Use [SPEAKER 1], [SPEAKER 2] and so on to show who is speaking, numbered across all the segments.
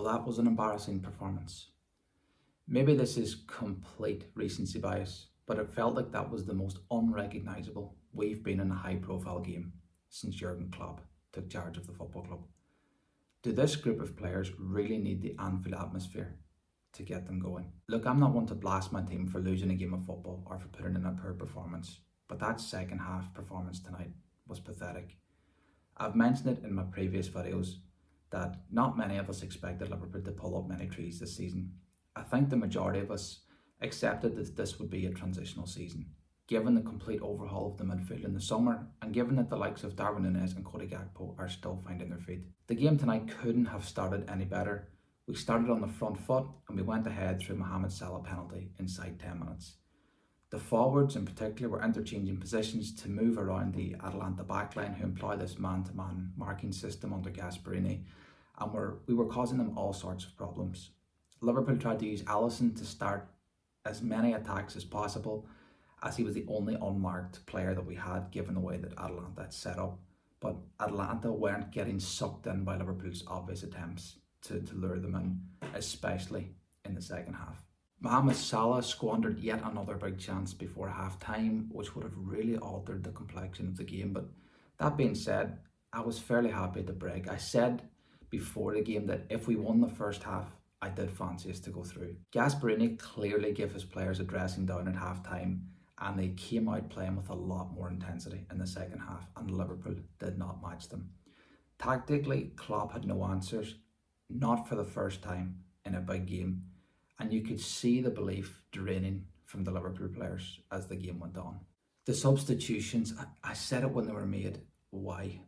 [SPEAKER 1] that was an embarrassing performance. Maybe this is complete recency bias, but it felt like that was the most unrecognisable we've been in a high-profile game since Jurgen Klopp took charge of the football club. Do this group of players really need the Anfield atmosphere to get them going? Look, I'm not one to blast my team for losing a game of football or for putting in a poor performance, but that second half performance tonight was pathetic. I've mentioned it in my previous videos that not many of us expected Liverpool to pull up many trees this season. I think the majority of us accepted that this would be a transitional season, given the complete overhaul of the midfield in the summer and given that the likes of Darwin Núñez and Cody Gakpo are still finding their feet. The game tonight couldn't have started any better. We started on the front foot and we went ahead through Mohamed Salah penalty inside 10 minutes. The forwards in particular were interchanging positions to move around the Atalanta backline, who employ this man-to-man marking system under Gasperini, and we were causing them all sorts of problems. Liverpool tried to use Alisson to start as many attacks as possible, as he was the only unmarked player that we had given the way that Atalanta had set up. But Atalanta weren't getting sucked in by Liverpool's obvious attempts to lure them in, especially in the second half. Mohamed Salah squandered yet another big chance before half-time, which would have really altered the complexion of the game. But that being said, I was fairly happy at the break. I said before the game that if we won the first half, I did fancy us to go through. Gasperini clearly gave his players a dressing down at half-time, and they came out playing with a lot more intensity in the second half, and Liverpool did not match them. Tactically, Klopp had no answers, not for the first time in a big game, and you could see the belief draining from the Liverpool players as the game went on. The substitutions, I said it when they were made, why?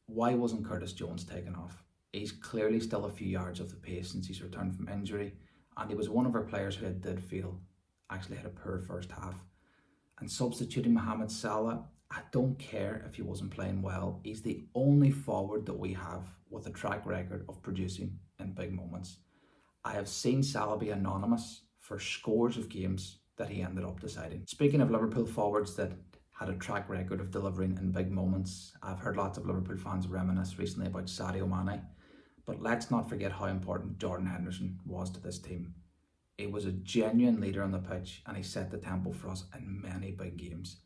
[SPEAKER 1] Why wasn't Curtis Jones taken off? He's clearly still a few yards off the pace since he's returned from injury, and he was one of our players who I did feel actually had a poor first half. And substituting Mohamed Salah, I don't care if he wasn't playing well. He's the only forward that we have with a track record of producing in big moments. I have seen Salah be anonymous for scores of games that he ended up deciding. Speaking of Liverpool forwards that had a track record of delivering in big moments, I've heard lots of Liverpool fans reminisce recently about Sadio Mane, but let's not forget how important Jordan Henderson was to this team. He was a genuine leader on the pitch and he set the tempo for us in many big games.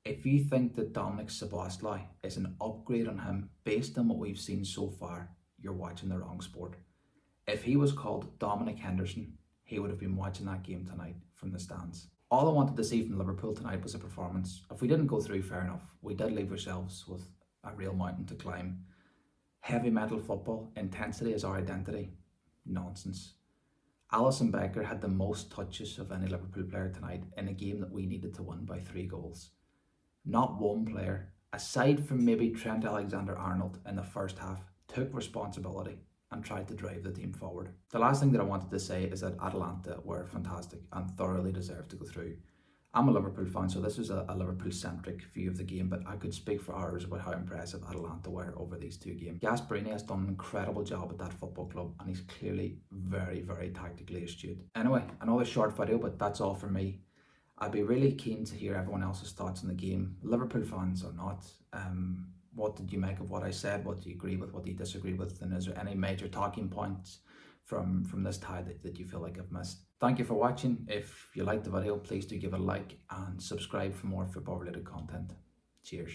[SPEAKER 1] If you think that Dominik Szoboszlai is an upgrade on him based on what we've seen so far, you're watching the wrong sport. If he was called Dominic Henderson, he would have been watching that game tonight from the stands. All I wanted to see from Liverpool tonight was a performance. If we didn't go through, fair enough. We did leave ourselves with a real mountain to climb. Heavy metal football, intensity is our identity. Nonsense. Alisson Becker had the most touches of any Liverpool player tonight in a game that we needed to win by 3 goals. Not one player, aside from maybe Trent Alexander-Arnold in the first half, took responsibility and tried to drive the team forward. The last thing that I wanted to say is that Atalanta were fantastic and thoroughly deserved to go through. I'm a Liverpool fan, so this was a Liverpool-centric view of the game, but I could speak for hours about how impressive Atalanta were over these 2 games. Gasperini has done an incredible job at that football club, and he's clearly very, very tactically astute. Anyway, another short video, but that's all from me. I'd be really keen to hear everyone else's thoughts on the game, Liverpool fans or not. What did you make of what I said? What do you agree with? What do you disagree with? And is there any major talking points from this tie that you feel like I've missed? Thank you for watching. If you liked the video, please do give it a like and subscribe for more football related content. Cheers.